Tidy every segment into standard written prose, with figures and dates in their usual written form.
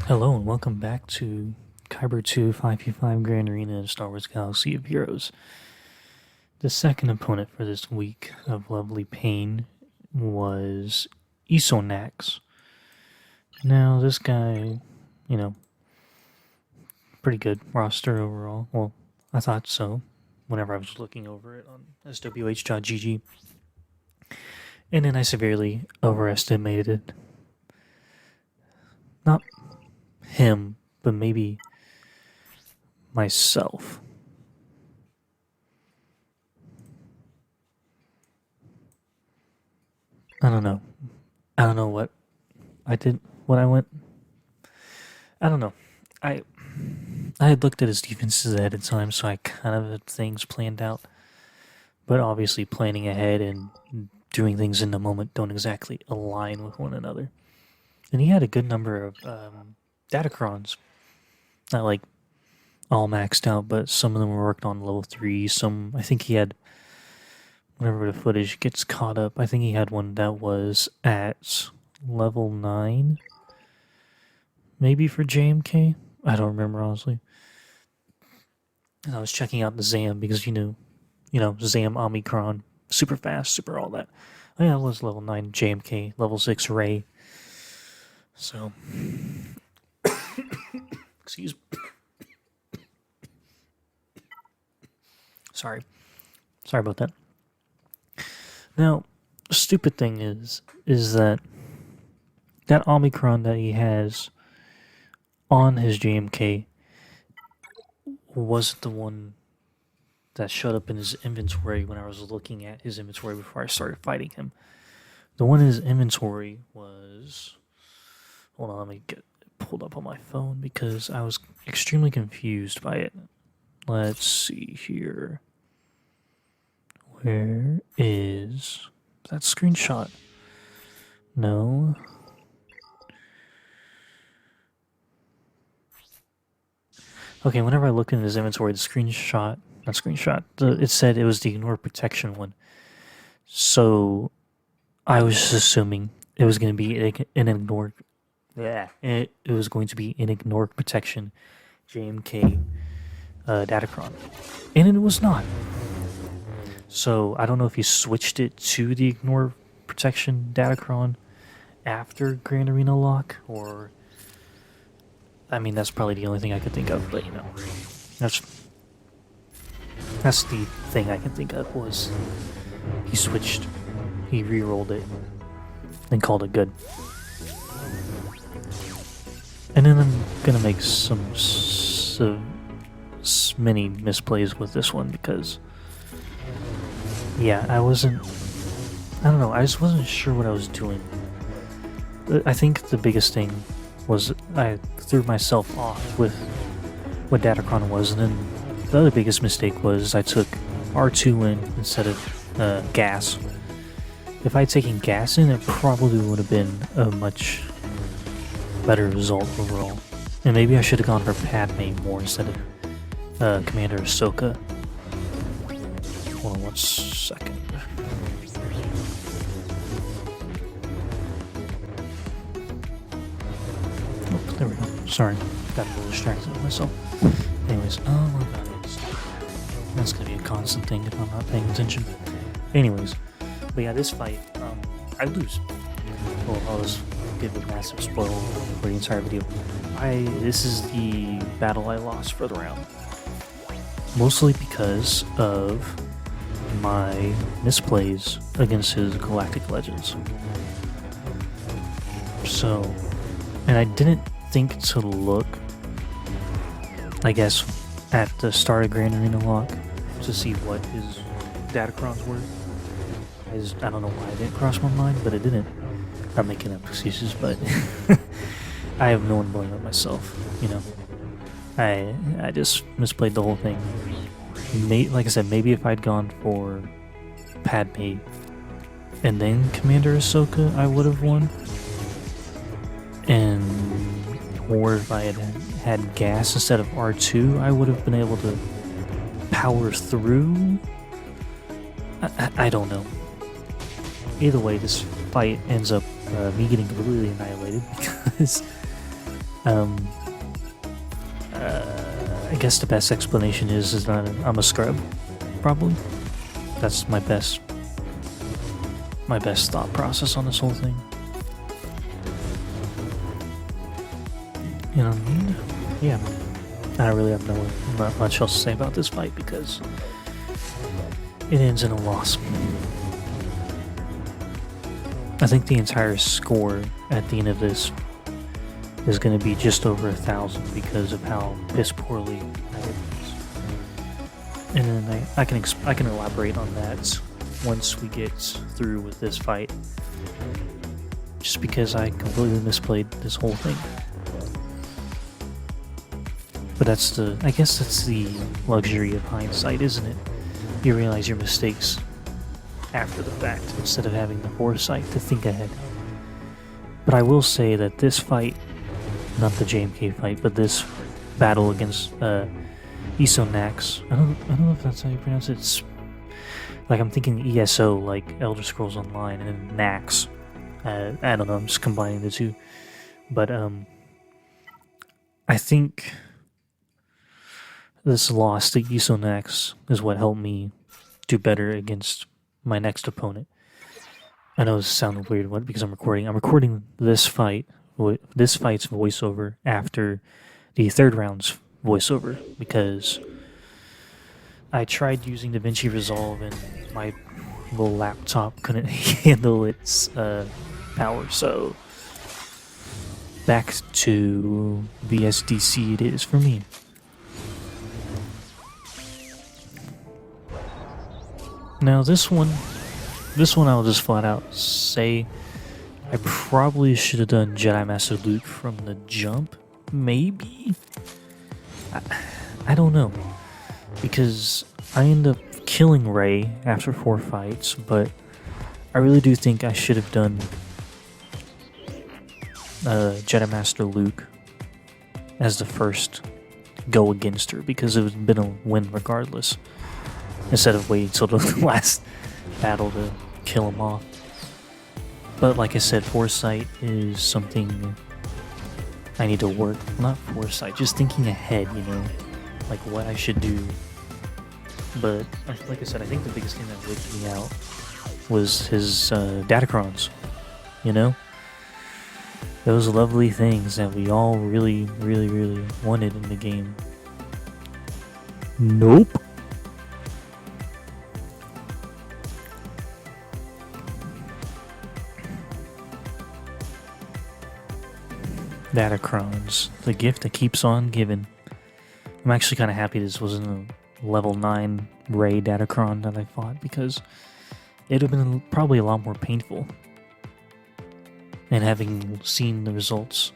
Hello and welcome back to Kyber 2 5v5 Grand Arena in Star Wars Galaxy of Heroes. The second opponent for this week of Lovely Pain was Isonax. Now this guy, pretty good roster overall. Well, I thought so whenever I was looking over it on swh.gg. And then I severely overestimated not him, but maybe myself. I don't know. I don't know what I did, what I went. I don't know. I had looked at his defenses ahead of time, so I kind of had things planned out. But obviously planning ahead and doing things in the moment don't exactly align with one another. And he had a good number of datacrons. Not like all maxed out, but some of them were worked on level 3. Some, I think he had, whenever the footage gets caught up, I think he had one that was at level 9. Maybe for JMK? I don't remember, honestly. And I was checking out the ZAM because, ZAM Omicron, super fast, super all that. Oh yeah, it was level 9 JMK, level 6 Ray. So, excuse me. Sorry about that. Now, the stupid thing is that Omicron that he has on his JMK wasn't the one that showed up in his inventory when I was looking at his inventory before I started fighting him. The one in his inventory was... Hold on, let me get it pulled up on my phone because I was extremely confused by it. Let's see here. Where is that screenshot? No. Okay, whenever I looked in his inventory, it said it was the ignore protection one. So I was just assuming it was going to be an ignore. Yeah, it was going to be an ignore protection JMK datacron, and it was not. So I don't know if he switched it to the ignore protection datacron after Grand Arena lock, or that's probably the only thing I could think of. But that's the thing I can think of was he re-rolled it, and called it good. And then I'm gonna make some many misplays with this one because, yeah, I just wasn't sure what I was doing. I think the biggest thing was I threw myself off with what datacron was, and then the other biggest mistake was I took R2 in instead of gas. If I had taken gas in, it probably would have been a much better result overall. And maybe I should have gone for Padme more instead of Commander Ahsoka. Hold on 1 second. Oh, there we go. Sorry, got a little distracted with myself. Anyways, oh my god, that's gonna be a constant thing if I'm not paying attention. Anyways, but yeah, this fight, I lose. Well, I was give a massive spoiler for the entire video. This is the battle I lost for the round. Mostly because of my misplays against his Galactic Legends. So, and I didn't think to look, I guess, at the start of Grand Arena lock to see what his datacrons were. I don't know why it didn't cross my mind, but it didn't. I'm making up excuses, but I have no one to blame but myself, I just misplayed the whole thing. Like I said, maybe if I'd gone for Padme and then Commander Ahsoka, I would have won. Or if I had gas instead of R2, I would have been able to power through. I don't know. Either way, this fight ends up me getting completely annihilated because I guess the best explanation is that I'm a scrub, probably. That's my best thought process on this whole thing. You know what I mean? Yeah. I really have not much else to say about this fight because it ends in a loss. I think the entire score at the end of this is going to be just over 1,000 because of how piss poorly I did this. And then I can elaborate on that once we get through with this fight. Just because I completely misplayed this whole thing. But I guess that's the luxury of hindsight, isn't it? You realize your mistakes after the fact instead of having the foresight to think ahead. But I will say that this fight, not the JMK fight, but this battle against Nax, I don't know if that's how you pronounce it. It's like I'm thinking ESO, like Elder Scrolls Online, and then Nax. I don't know, I'm just combining the two. But I think this loss to Nax is what helped me do better against my next opponent. I know this sounded weird because I'm recording this fight's voiceover after the third round's voiceover because I tried using DaVinci Resolve and my little laptop couldn't handle its power, so back to VSDC it is for me. Now this one I'll just flat out say I probably should have done Jedi Master Luke from the jump, maybe? I don't know, because I end up killing Rey after 4 fights, but I really do think I should have done Jedi Master Luke as the first go against her, because it would have been a win regardless, instead of waiting till the last battle to kill him off. But like I said, foresight is something I need to work. Not foresight, just thinking ahead, you know, like what I should do. But like I said, I think the biggest thing that wigged me out was his datacrons, you know? Those lovely things that we all really, really, really wanted in the game. Nope. Datacrons, the gift that keeps on giving. I'm actually kind of happy this wasn't a level 9 Rey datacron that I fought, because it would have been probably a lot more painful. And having seen the results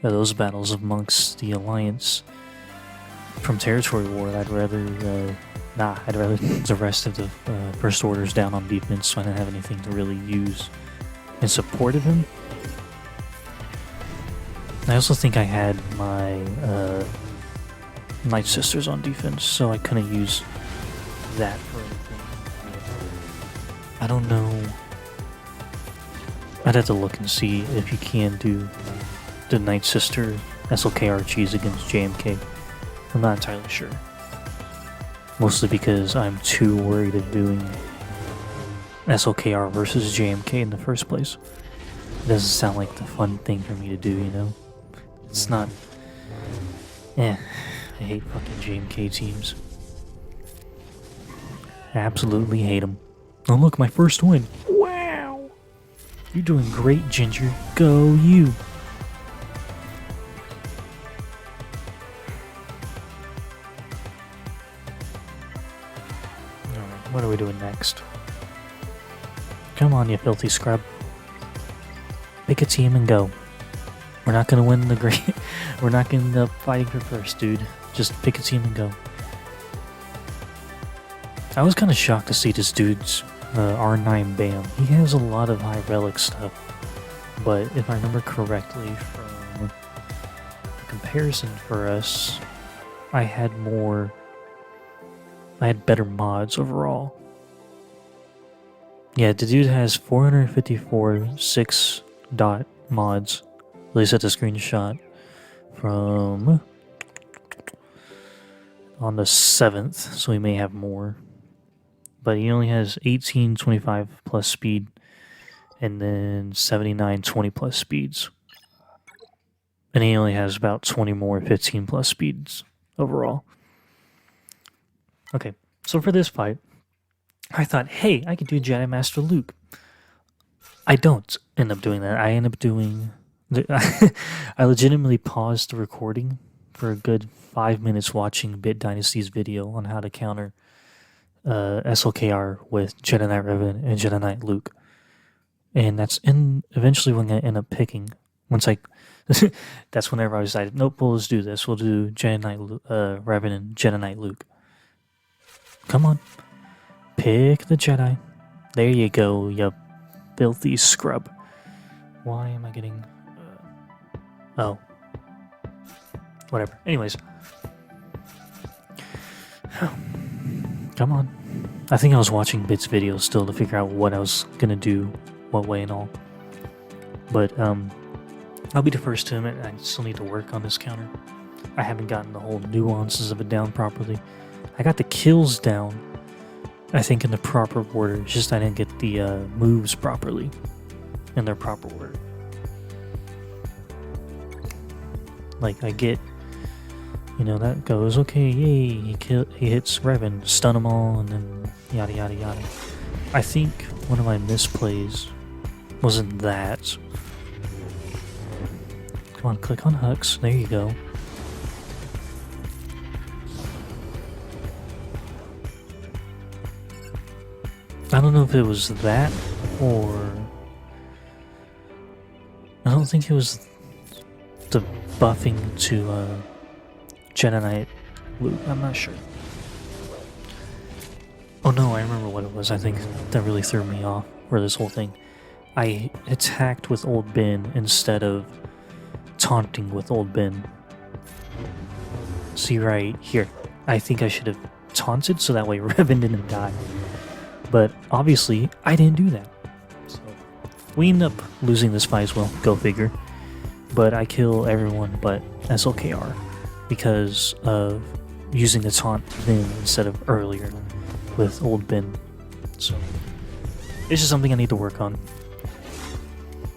of those battles amongst the Alliance from Territory War, I'd rather the rest of the First Orders down on defense, so I didn't have anything to really use in support of him. I also think I had my Night Sisters on defense, so I couldn't use that for anything. I don't know. I'd have to look and see if you can do the Night Sister SLKR cheese against JMK. I'm not entirely sure. Mostly because I'm too worried of doing SLKR versus JMK in the first place. It doesn't sound like the fun thing for me to do, you know? It's not... I hate fucking JMK teams. I absolutely hate them. Oh look, my first win! Wow! You're doing great, Ginger. Go you! Alright, what are we doing next? Come on, you filthy scrub. Pick a team and go. We're not gonna win the great... We're not gonna end up fighting for first, dude. Just pick a team and go. I was kind of shocked to see this dude's R9 BAM. He has a lot of high relic stuff, but if I remember correctly from the comparison for us, I had better mods overall. Yeah, the dude has 454 6-dot mods. At least at the screenshot. from on the 7th, so he may have more. But he only has 18, 25 plus speed, and then 79, 20 plus speeds. And he only has about 20 more 15 plus speeds overall. Okay, so for this fight, I thought, hey, I could do Jedi Master Luke. I don't end up doing that. I end up doing... I legitimately paused the recording for a good 5 minutes watching Bit Dynasty's video on how to counter SLKR with Jedi Knight Revan and Jedi Knight Luke. And that's eventually when I end up picking. Once I... that's whenever I decided, nope, well, let's do this. We'll do Jedi Knight Revan and Jedi Knight Luke. Come on. Pick the Jedi. There you go, you filthy scrub. Why am I getting... oh. Whatever. Anyways. Come on. I think I was watching Bit's video still to figure out what I was gonna do, what way and all. But, I'll be the first to admit I still need to work on this counter. I haven't gotten the whole nuances of it down properly. I got the kills down, I think, in the proper order. It's just I didn't get the moves properly in their proper order. Like, I get, you know, that goes, okay, yay, he hits Revan, stun them all, and then yada yada yada. I think one of my misplays wasn't that. Come on, click on Hux, there you go. I don't know if it was that, or... I don't think it was the buffing to Jedi Knight Luke, I'm not sure. Oh no, I remember what it was. I think that really threw me off for this whole thing. I attacked with Old Ben instead of taunting with Old Ben. See right here. I think I should have taunted so that way Revan didn't die. But obviously, I didn't do that. So we end up losing this fight as well, go figure. But I kill everyone but SLKR because of using the taunt then instead of earlier with Old Ben. So it's just something I need to work on.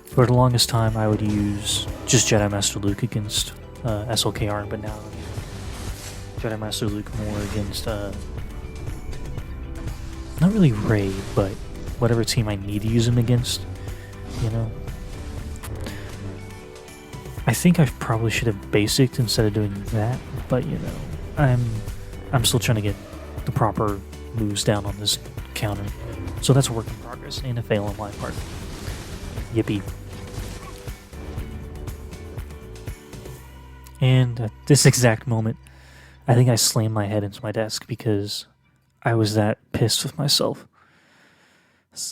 For the longest time, I would use just Jedi Master Luke against SLKR, but now Jedi Master Luke more against, not really Rey, but whatever team I need to use him against, you know? I think I probably should have basicked instead of doing that, but you know, I'm still trying to get the proper moves down on this counter. So that's a work in progress and a fail on my part. Yippee. And at this exact moment, I think I slammed my head into my desk because I was that pissed with myself.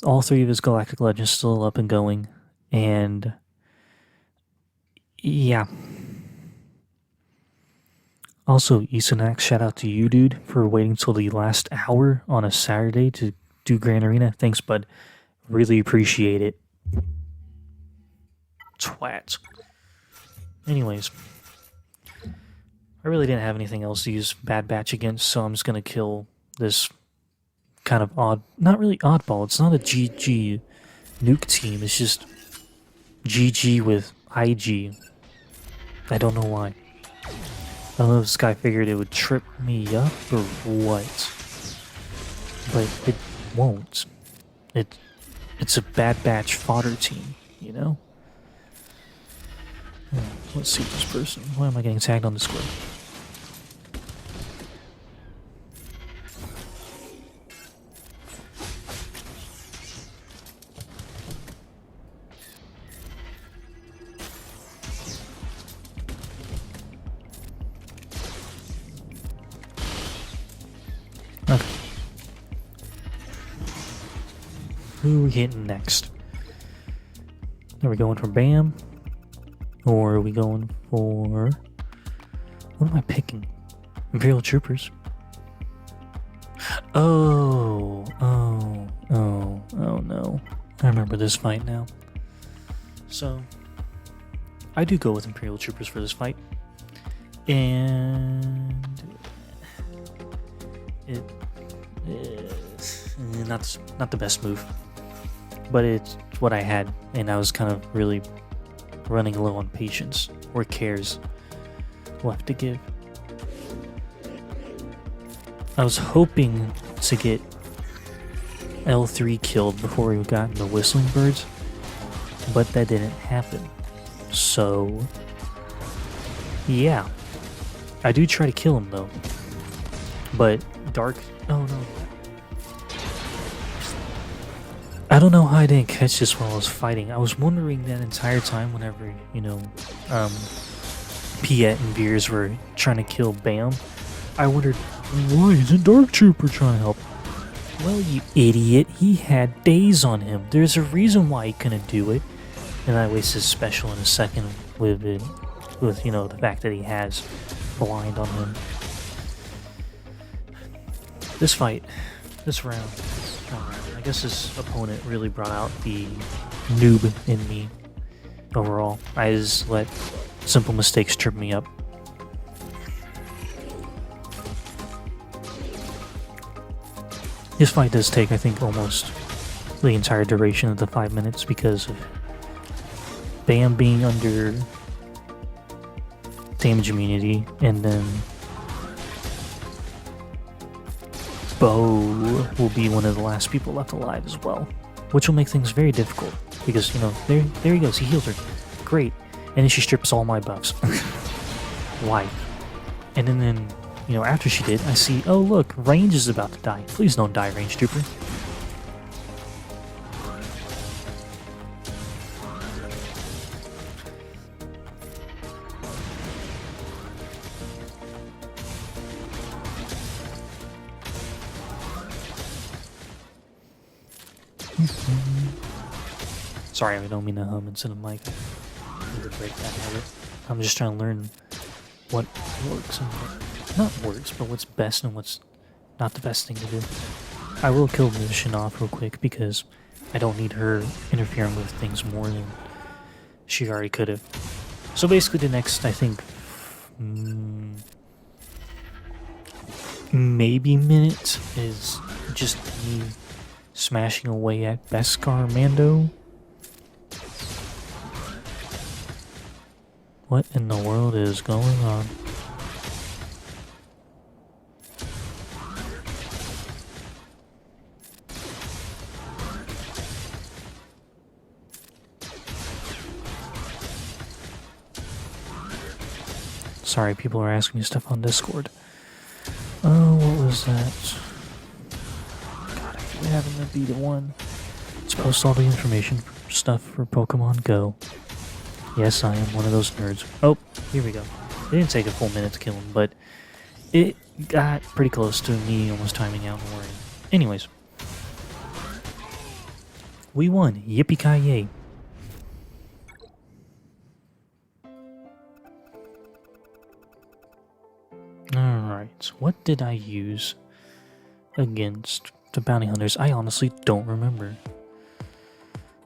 All three of his Galactic Legends still up and going, and yeah. Also, Isanak, shout out to you, dude, for waiting till the last hour on a Saturday to do Grand Arena. Thanks, bud. Really appreciate it. Twat. Anyways, I really didn't have anything else to use Bad Batch against, so I'm just gonna kill this kind of odd, not really oddball. It's not a GG nuke team. It's just GG with IG. I don't know why. I don't know if this guy figured it would trip me up or what, but it won't. It's a Bad Batch fodder team, you know? Let's see this person. Why am I getting tagged on Discord? Okay. Who are we hitting next? Are we going for BAM? Or are we going for... what am I picking? Imperial Troopers. Oh no. I remember this fight now. So, I do go with Imperial Troopers for this fight. And it not the best move, but it's what I had, and I was kind of really running low on patience or cares left to give. I was hoping to get L3 killed before we got the Whistling Birds, but that didn't happen. So, yeah. I do try to kill him though. But Dark... Oh no. I don't know how I didn't catch this while I was fighting. I was wondering that entire time whenever, you know, Piet and Veers were trying to kill BAM. I wondered, why isn't Dark Trooper trying to help? Well, you idiot, he had days on him. There's a reason why he couldn't do it. And I wasted special in a second with it, with, you know, the fact that he has blind on him. This fight, this round, I guess this opponent really brought out the noob in me overall. I just let simple mistakes trip me up. This fight does take, I think, almost the entire duration of the 5 minutes because of BAM being under damage immunity, and then Bo will be one of the last people left alive as well, which will make things very difficult because, you know, there he goes, he healed her, great, and then she strips all my buffs. Why? And then, you know, after she did, I see, oh look, Range is about to die. Please don't die, Range Trooper. Sorry, I don't mean to hum into the mic. I need to break that habit. I'm just trying to learn what works and what not works, but what's best and what's not the best thing to do. I will kill Mission off real quick because I don't need her interfering with things more than she already could have. So basically the next, I think, maybe minute is just me smashing away at Beskar Mando. What in the world is going on? Sorry, people are asking me stuff on Discord. Oh, what was that? God, I keep having to be the one to post all the information for stuff for Pokemon Go. Yes, I am one of those nerds. Oh, here we go. It didn't take a full minute to kill him, but it got pretty close to me almost timing out and worrying. Anyways. We won. Yippee-ki-yay. Alright, what did I use against the bounty hunters? I honestly don't remember.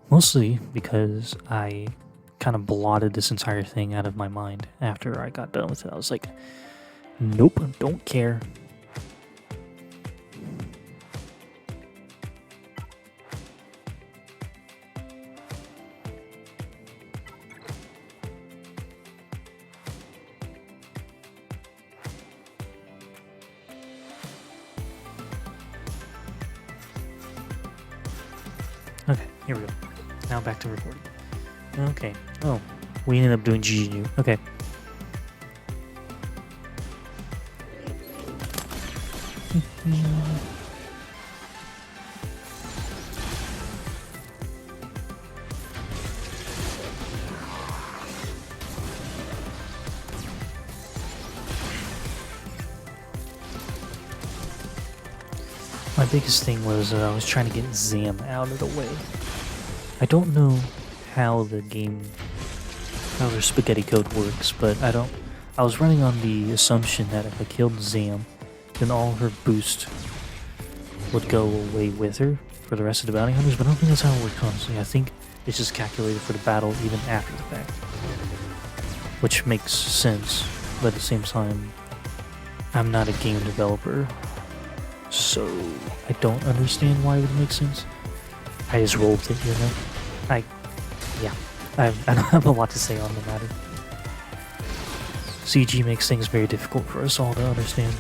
Mostly because I kind of blotted this entire thing out of my mind after I got done with it. I was like, nope, don't care. Okay, here we go. Now back to recording. Okay. Oh, we ended up doing GGU. Okay. My biggest thing was I was trying to get Zam out of the way. I don't know how their spaghetti code works, but I was running on the assumption that if I killed Zam, then all her boost would go away with her for the rest of the bounty hunters, but I don't think that's how it works, honestly. I think it's just calculated for the battle even after the fact, which makes sense but at the same time, I'm not a game developer, so I don't understand why it would make sense. I just rolled it, you know? I don't have a lot to say on the matter. CG makes things very difficult for us all to understand.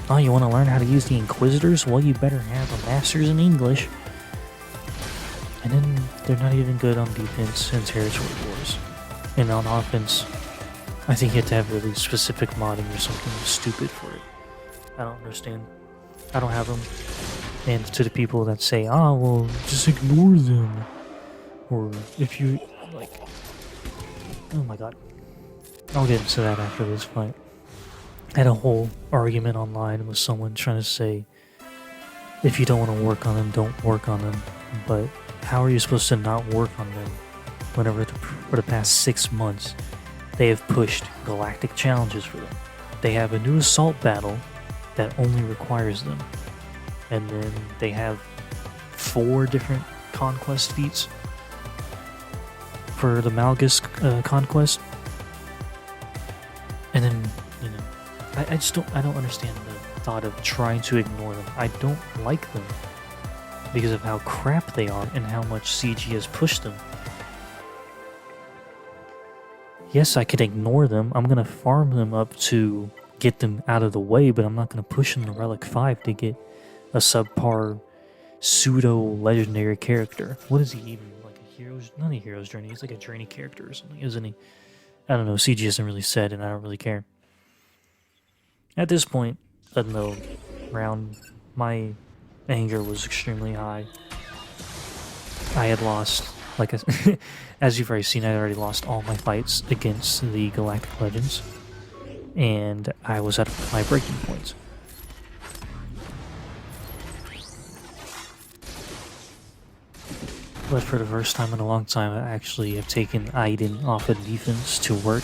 Oh, you want to learn how to use the Inquisitors? Well, you better have a master's in English. And then they're not even good on defense and territory wars. And on offense, I think you have to have really specific modding or something stupid for it. I don't understand. I don't have them. And to the people that say, oh, well, just ignore them. Or if you, like... Oh my god. I'll get into that after this fight. I had a whole argument online with someone trying to say, if you don't want to work on them, don't work on them. But how are you supposed to not work on them whenever for the past 6 months they have pushed galactic challenges for them? They have a new assault battle that only requires them. And then they have 4 different conquest feats for the Malgus conquest. And then, you know, I don't understand the thought of trying to ignore them. I don't like them because of how crap they are and how much CG has pushed them. Yes, I could ignore them. I'm gonna farm them up to get them out of the way, but I'm not gonna push them to Relic 5 to get a subpar pseudo-legendary character. What is he even? Like a hero's... Not a hero's journey, he's like a journey character or something, isn't he? I don't know, CG hasn't really said, and I don't really care. At this point, in the round, my anger was extremely high. I had lost, like, as you've already seen, I had already lost all my fights against the Galactic Legends, and I was at my breaking point. But for the first time in a long time, I actually have taken Iden off of defense to work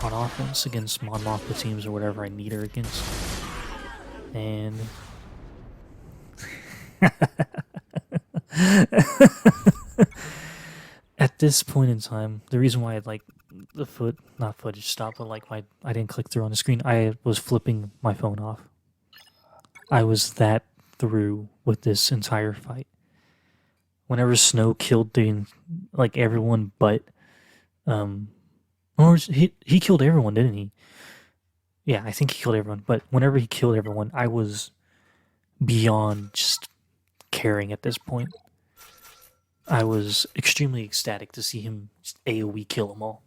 on offense against Mon Mothma teams or whatever I need her against. And... at this point in time, the reason why I'd like the footage stopped, but like I didn't click through on the screen, I was flipping my phone off. I was that through with this entire fight. Whenever Snow killed everyone but or he killed everyone, didn't he? Yeah, I think he killed everyone, but whenever he killed everyone, I was beyond just caring at this point. I was extremely ecstatic to see him just AoE kill them all.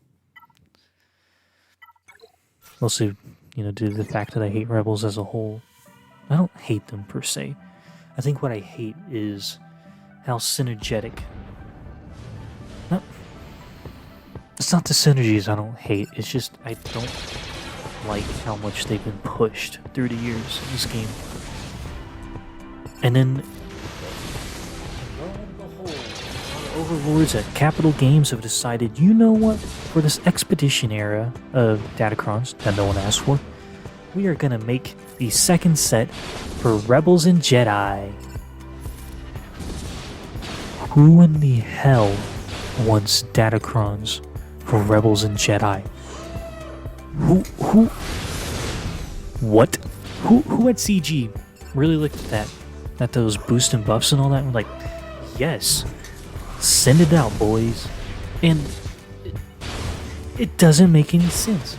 Mostly, you know, due to the fact that I hate Rebels as a whole. I don't hate them per se. I think what I hate is how synergetic. No, it's not the synergies I don't hate, it's just I don't like how much they've been pushed through the years in this game. And then, lo and behold, our overlords at Capital Games have decided, you know what, for this expedition era of datacrons that no one asked for, we are gonna make the second set for Rebels and Jedi. Who in the hell wants datacrons for Rebels and Jedi? What? Who at CG really looked at those boosts and buffs and all that and like, yes, send it out, boys. And it doesn't make any sense.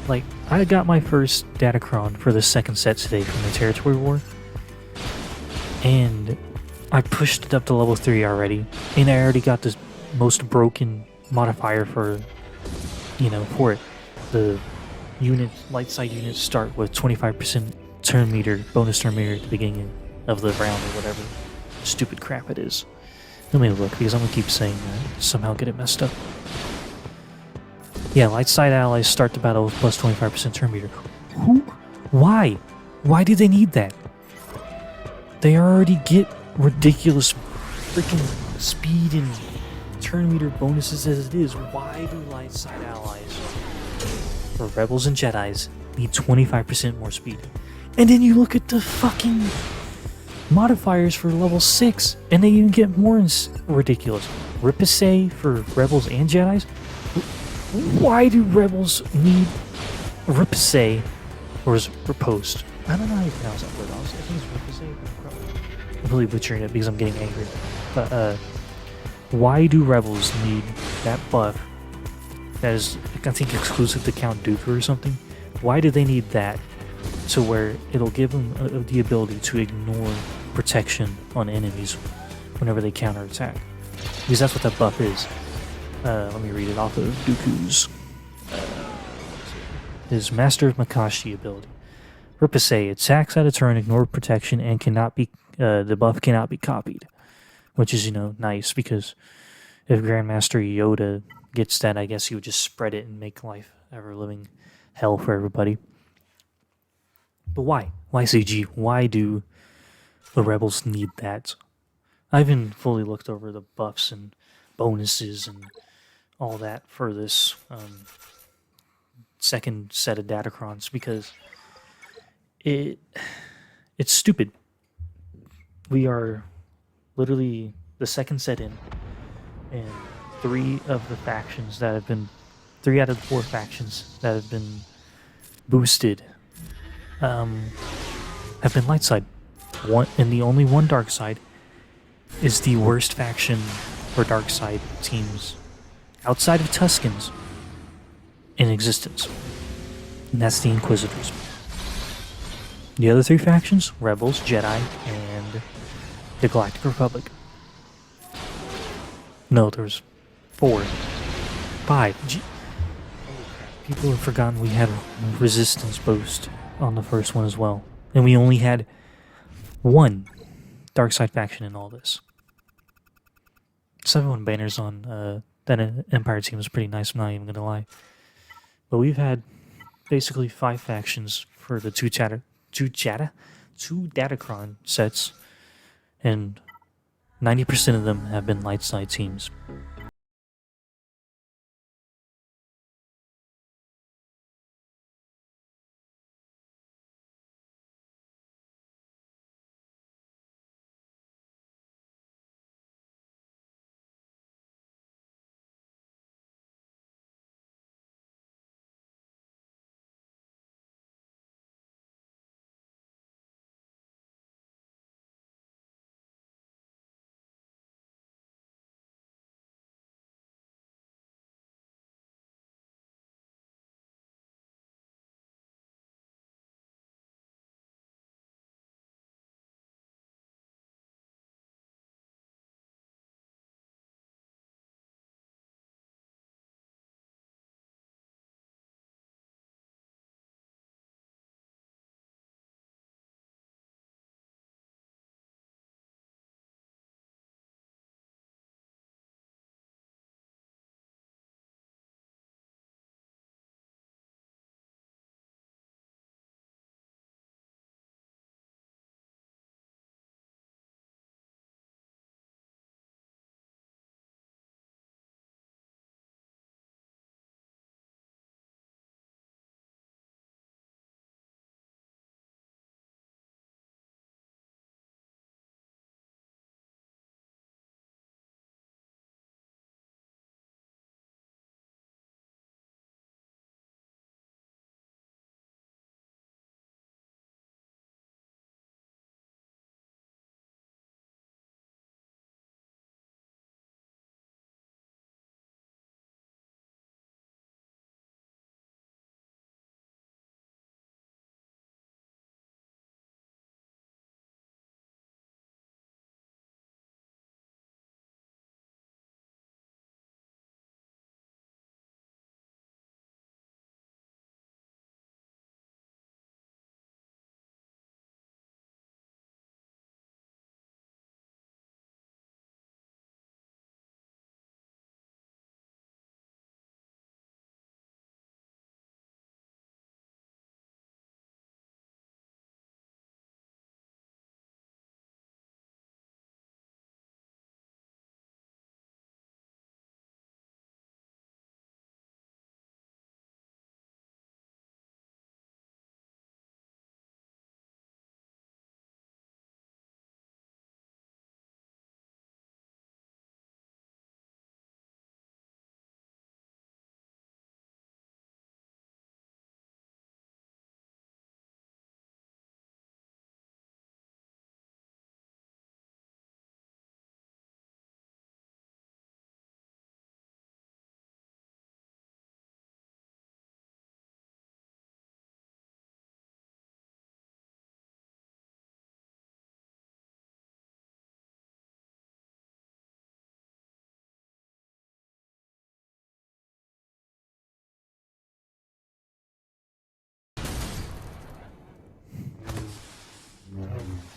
Like, I got my first datacron for the second set today from the Territory War, and I pushed it up to level 3 already, and I already got this most broken modifier for, you know, for it. The light side units start with 25% turn meter, bonus turn meter at the beginning of the round or whatever stupid crap it is. Let me look, because I'm gonna keep saying that, somehow get it messed up. Yeah, light side allies start the battle with plus 25% turn meter. Who? Why? Why do they need that? They already get ridiculous freaking speed and turn meter bonuses as it is. Why do light side allies for Rebels and Jedis need 25% more speed? And then you look at the fucking modifiers for level 6 and they even get more ridiculous. Ripasay for Rebels and Jedis? Why do Rebels need Ripase, or is Riposte? I don't know how you pronounce that word. I think it's Ripase. I'm completely butchering it because I'm getting angry. But why do rebels need that buff that is, I think, exclusive to Count Dooku or something? Why do they need that to where it'll give them the ability to ignore protection on enemies whenever they counterattack? Because that's what that buff is. Let me read it off of Dooku's. His Master of Makashi ability. Ripase attacks at a turn, ignore protection, and cannot be the buff cannot be copied. Which is, nice, because if Grandmaster Yoda gets that, I guess he would just spread it and make life ever living hell for everybody. But why? Why CG? Why do the rebels need that? I haven't fully looked over the buffs and bonuses and all that for this second set of datacrons because it's stupid. We are literally the second set in, and 3 out of the 4 factions that have been boosted have been light side. And the only one dark side is the worst faction or dark side teams outside of Tuscans in existence. And that's the Inquisitors. The other 3 factions, Rebels, Jedi, and the Galactic Republic. No, there's 4. 5. People have forgotten we had Resistance boost on the first one as well. And we only had 1 dark side faction in all this. 7-1 banners on that Empire team is pretty nice, I'm not even gonna lie. But we've had basically 5 factions for the 2 datacron sets, and 90% of them have been light side teams.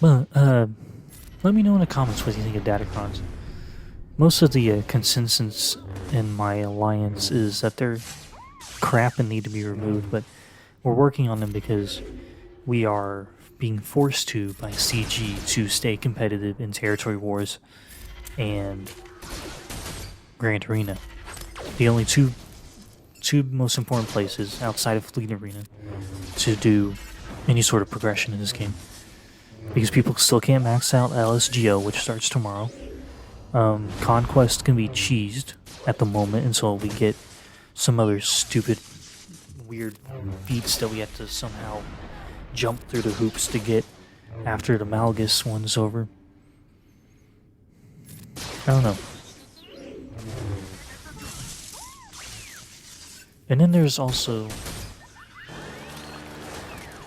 Well, let me know in the comments what you think of datacrons. Most of the consensus in my alliance is that they're crap and need to be removed, but we're working on them because we are being forced to by CG to stay competitive in territory wars and Grand Arena. The only two most important places outside of Fleet Arena to do any sort of progression in this game. Because people still can't max out LSGO, which starts tomorrow. Conquest can be cheesed at the moment until we get some other stupid, weird beats that we have to somehow jump through the hoops to get after the Malgus one's over. I don't know. And then there's also,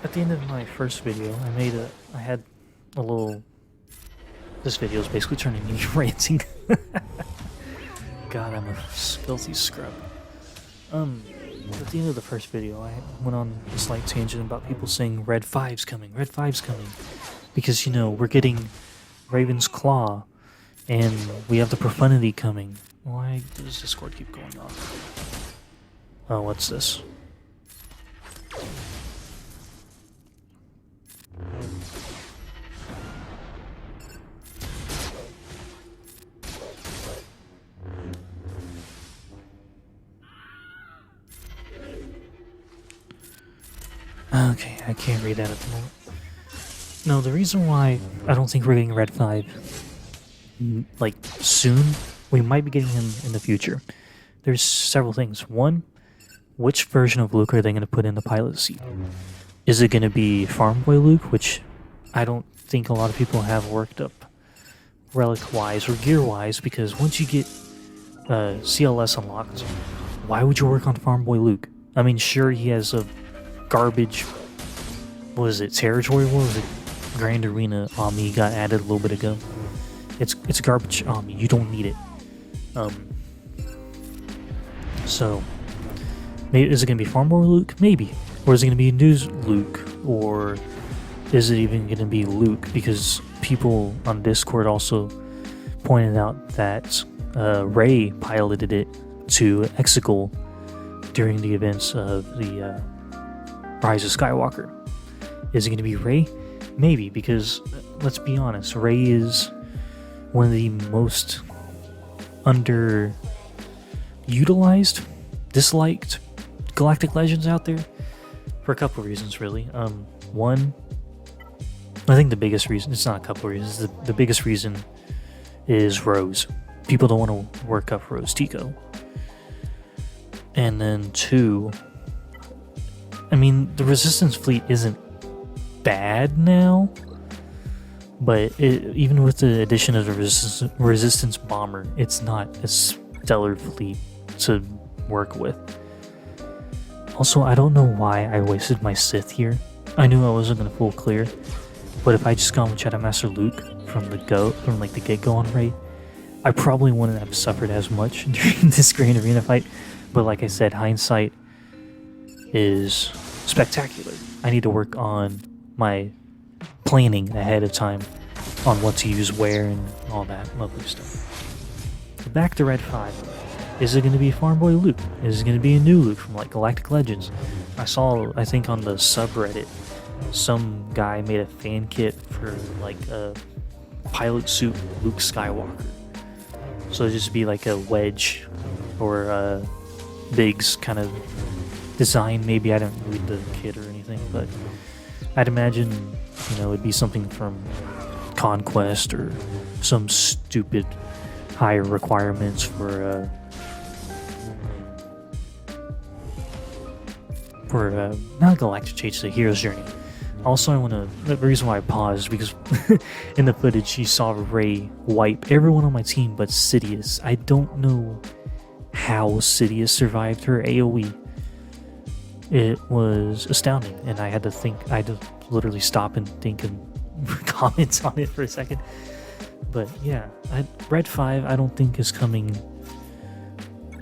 at the end of my first video, I had a little, this video is basically turning into ranting. God, I'm a filthy scrub. At the end of the first video, I went on a slight tangent about people saying Red 5's coming, Red 5's coming. Because, you know, we're getting Raven's Claw, and we have the Profundity coming. Why does Discord keep going off? Oh, what's this? Okay, I can't read that at the moment. No, the reason why I don't think we're getting Red 5, like, soon, we might be getting him in the future. There's several things. One, which version of Luke are they going to put in the pilot seat? Is it going to be Farm Boy Luke, which I don't think a lot of people have worked up relic-wise or gear-wise, because once you get CLS unlocked, why would you work on Farm Boy Luke? I mean, sure, he has a garbage, what is it, territory war? Was it Grand Arena Omni got added a little bit ago? It's garbage Omni, you don't need it. So, maybe, is it going to be Farm Boy Luke? Maybe. Or is it going to be News Luke? Or is it even going to be Luke? Because people on Discord also pointed out that Rey piloted it to Exegol during the events of the Rise of Skywalker. Is it going to be Rey? Maybe, because let's be honest, Rey is one of the most underutilized, disliked Galactic Legends out there for a couple of reasons, really. One, I think the biggest reason, it's not a couple of reasons, the biggest reason is Rose. People don't want to work up Rose Tico. And then two, I mean, the Resistance fleet isn't bad now, but even with the addition of the Resistance bomber, it's not a stellar fleet to work with. Also, I don't know why I wasted my Sith here. I knew I wasn't going to full clear, but if I just gone with Jedi Master Luke from the get-go on Rey, I probably wouldn't have suffered as much during this Grand Arena fight. But like I said, hindsight is spectacular. I need to work on my planning ahead of time on what to use where and all that lovely stuff. Back to Red 5. Is it going to be Farm Boy Luke? Is it going to be a new Luke from like Galactic Legends? I saw, I think on the subreddit, some guy made a fan kit for like a pilot suit Luke Skywalker. So it'd just be like a Wedge or a Biggs kind of design. Maybe I didn't read the kit or anything, but I'd imagine, you know, it'd be something from Conquest or some stupid higher requirements for not Galactic Chase, the Hero's Journey. Also, the reason why I paused, because in the footage you saw Rey wipe everyone on my team but Sidious. I don't know how Sidious survived her AoE. It was astounding, and I had to literally stop and think and comment on it for a second. But yeah, Red 5 I don't think is coming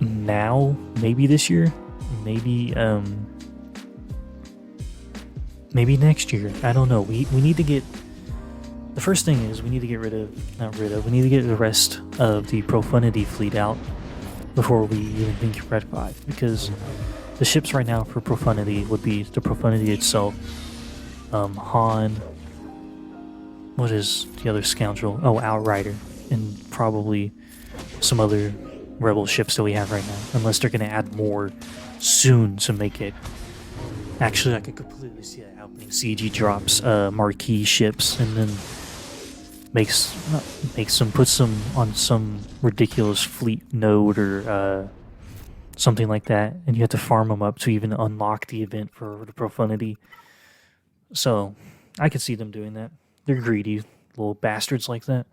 now, maybe this year, maybe next year. I don't know. We need to get the first thing is we need to get rid of, not rid of, we need to get the rest of the Profundity fleet out before we even think Red 5, because the ships right now for Profundity would be the Profundity itself, Han, what is the other scoundrel? Oh, Outrider, and probably some other rebel ships that we have right now, unless they're going to add more soon to make it. Actually, I could completely see that happening. CG drops marquee ships and then puts them on some ridiculous fleet node or something like that, and you have to farm them up to even unlock the event for the Profundity. So I could see them doing that. They're greedy little bastards like that.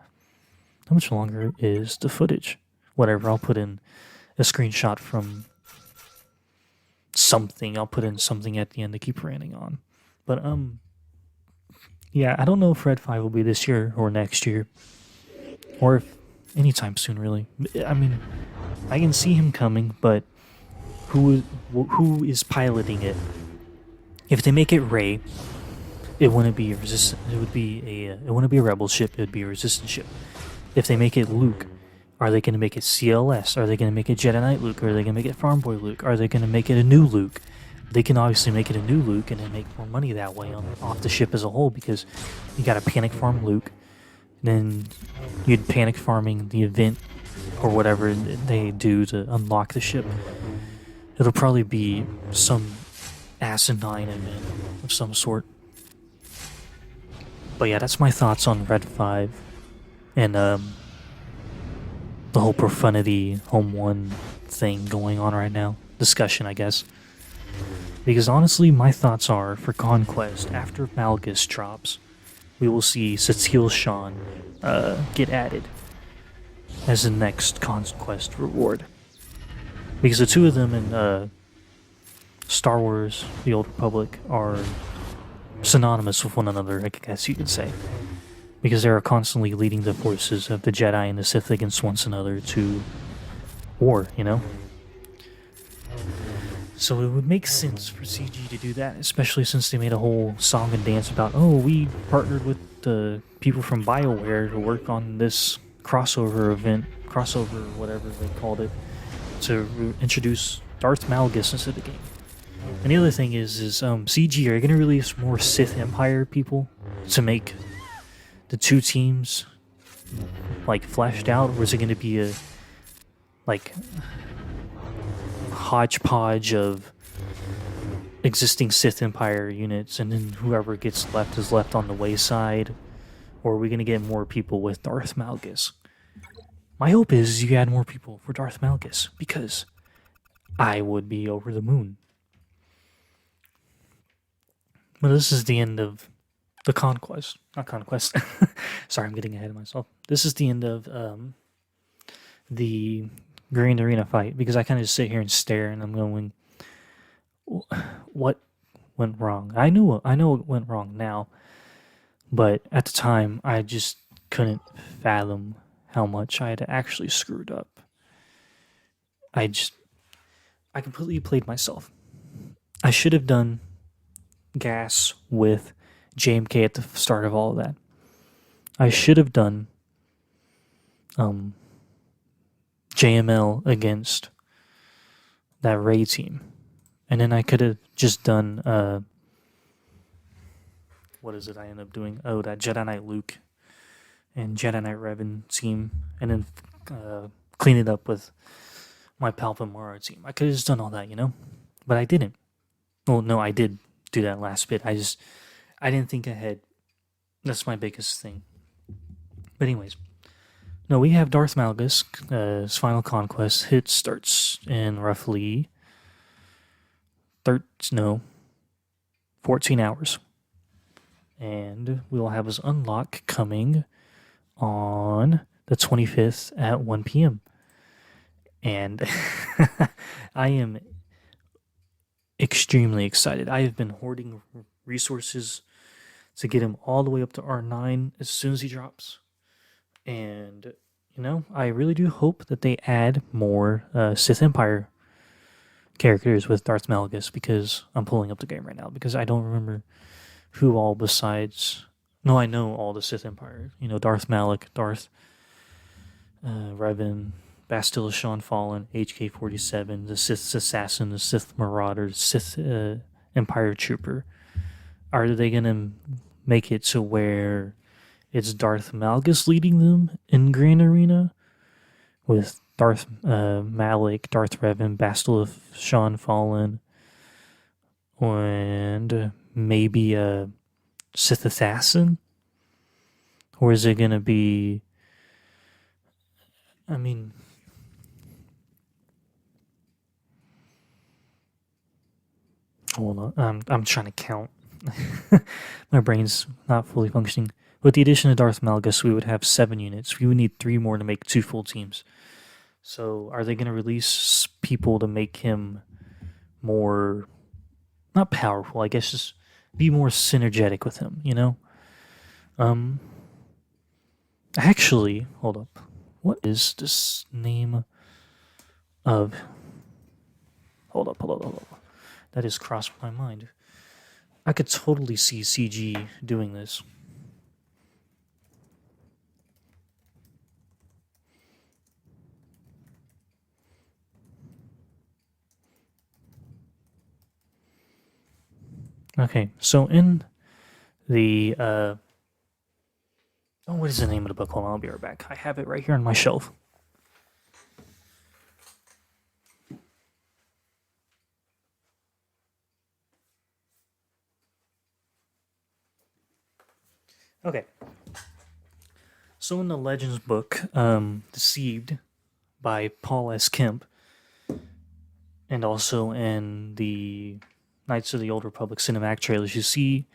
How much longer is the footage? Whatever, I'll put in a screenshot from something. I'll put in something at the end to keep ranting on. But yeah, I don't know if Red 5 will be this year or next year, or if anytime soon, really. I mean, I can see him coming, but who is piloting it? If they make it Rey, it wouldn't be a resistant. It wouldn't be a rebel ship. It would be a resistant ship. If they make it Luke, are they going to make it CLS? Are they going to make it Jedi Knight Luke? Are they going to make it Farm Boy Luke? Are they going to make it a new Luke? They can obviously make it a new Luke and then make more money that way off the ship as a whole, because you got to panic farm Luke, then you'd panic farming the event or whatever they do to unlock the ship. It'll probably be some asinine event of some sort. But yeah, that's my thoughts on Red 5 and the whole Profundity Home 1 thing going on right now. Discussion, I guess. Because honestly, my thoughts are, for Conquest, after Malgus drops, we will see Satil Shan get added as the next Conquest reward. Because the two of them in Star Wars, The Old Republic, are synonymous with one another, I guess you could say. Because they are constantly leading the forces of the Jedi and the Sith against one another to war, you know? So it would make sense for CG to do that, especially since they made a whole song and dance about, oh, we partnered with the people from BioWare to work on this crossover event, whatever they called it, to introduce Darth Malgus into the game. And the other thing is CG, are you going to release more Sith Empire people to make the two teams, like, fleshed out, or is it going to be a, like, hodgepodge of existing Sith Empire units, and then whoever gets left is left on the wayside? Or are we going to get more people with Darth Malgus? My hope is you add more people for Darth Malgus, because I would be over the moon. But this is the end of the Conquest. Not Conquest. Sorry, I'm getting ahead of myself. This is the end of the Grand Arena fight, because I kind of just sit here and stare, and I'm going, what went wrong? I know it went wrong now, but at the time, I just couldn't fathom how much I had actually screwed up. I completely played myself. I should have done gas with JMK at the start of all of that. I should have done JML against that Rey team. And then I could have just done what is it I ended up doing? Oh, that Jedi Knight Luke and Jedi Knight Revan team, and then clean it up with my Palp and Mara team. I could have just done all that, you know? But I didn't. Well, no, I did do that last bit. I didn't think ahead. That's my biggest thing. But anyways, no, we have Darth Malgus. His final conquest hit starts in roughly 14 hours. And we will have his unlock coming on the 25th at 1 p.m. And I am extremely excited. I have been hoarding resources to get him all the way up to R9 as soon as he drops. And, you know, I really do hope that they add more Sith Empire characters with Darth Malgus, because I'm pulling up the game right now, because I don't remember who all besides No, I know all the Sith Empire. You know, Darth Malak, Darth Revan, Bastila Shan Fallen, HK-47, the Sith Assassin, the Sith Marauder, Sith Empire Trooper. Are they gonna make it to where it's Darth Malgus leading them in Grand Arena with Darth Malak, Darth Revan, Bastila Shan Fallen, and maybe a Sith Assassin? Or is it gonna be? I mean, hold on. I'm trying to count. My brain's not fully functioning. With the addition of Darth Malgus, we would have 7 units. We would need 3 more to make 2 full teams. So, are they going to release people to make him more, not powerful, I guess just be more synergetic with him, you know? Actually, hold up. What is this name of... Hold up. That has crossed my mind. I could totally see CG doing this. Okay, so in the what is the name of the book? Hold on, I'll be right back. I have it right here on my shelf. Okay. So in the Legends book, Deceived by Paul S. Kemp, and also in the Knights of the Old Republic cinematic trailers, you see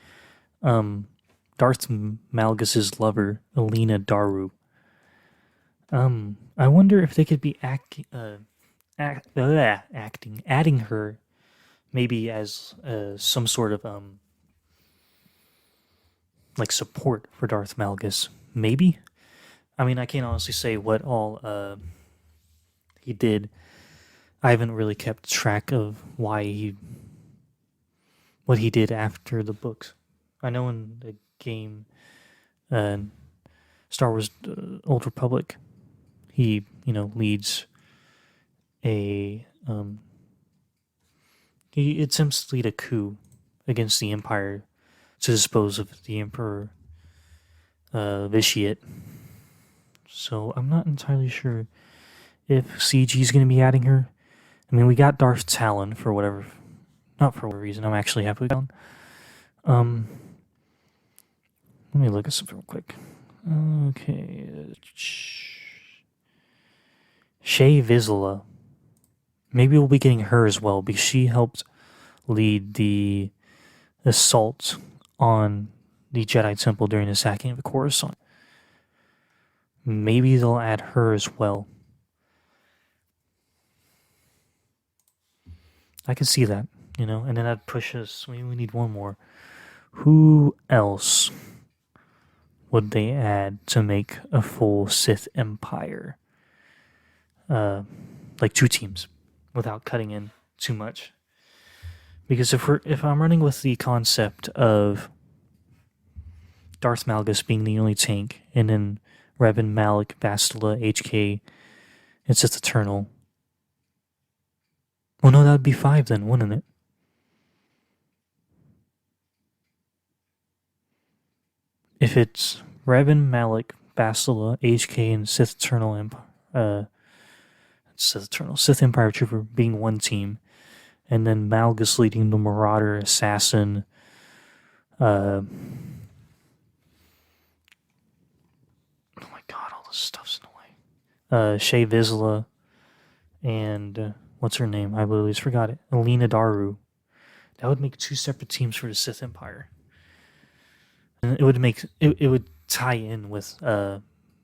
Darth Malgus's lover, Alina Daru. I wonder if they could be adding her maybe as some sort of like support for Darth Malgus. Maybe? I mean, I can't honestly say what all he did. I haven't really kept track of what he did after the books. I know in the game, Star Wars Old Republic, he leads a he attempts to lead a coup against the Empire to dispose of the Emperor Vitiate. So I'm not entirely sure if CG is going to be adding her. I mean, we got Darth Talon for whatever, not for whatever reason. I'm actually happy with Talon. Let me look at something real quick. Okay, Shay Vizsla. Maybe we'll be getting her as well because she helped lead the assault on the Jedi Temple during the sacking of Coruscant. Maybe they'll add her as well. I can see that, and then that'd push us. We need one more. Who else would they add to make a full Sith Empire? Like 2 teams, without cutting in too much. Because if I'm running with the concept of Darth Malgus being the only tank, and then Revan, Malak, Bastila, HK, and Sith Eternal. Well, no, that would be 5 then, wouldn't it? If it's Revan, Malak, Bastila, HK, and Sith Eternal Sith Empire Trooper being one team, and then Malgus leading the Marauder, Assassin, oh my god, all this stuff's in the way. Shay Vizsla, and what's her name? I literally just forgot it. Alina Daru. That would make 2 separate teams for the Sith Empire. And it would tie in with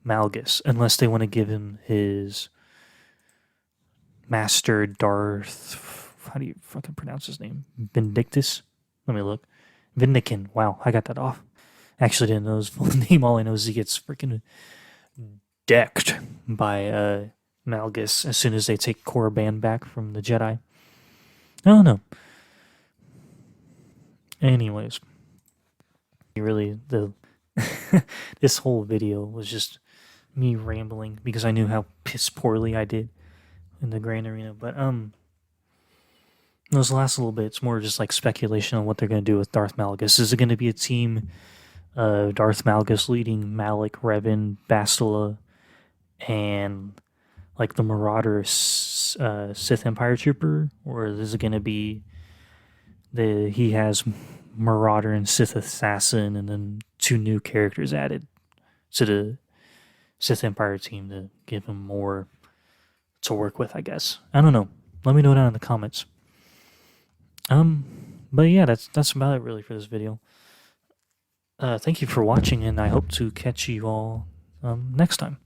Malgus, unless they want to give him his Master Darth. How do you fucking pronounce his name? Vindictus? Let me look. Vindican. Wow, I got that off. Actually didn't know his full name. All I know is he gets freaking decked by Malgus as soon as they take Korriban back from the Jedi. I don't know. Anyways, really, the This whole video was just me rambling because I knew how piss poorly I did in the Grand Arena. But those last little bit, it's more just like speculation on what they're going to do with Darth Malgus. Is it going to be a team Darth Malgus leading Malik, Revan, Bastila, and like the Marauder Sith Empire Trooper, or is it going to be he has Marauder and Sith Assassin, and then 2 new characters added to the Sith Empire team to give him more to work with, I guess. I don't know. Let me know down in the comments. But yeah, that's about it really for this video. Thank you for watching, and I hope to catch you all next time.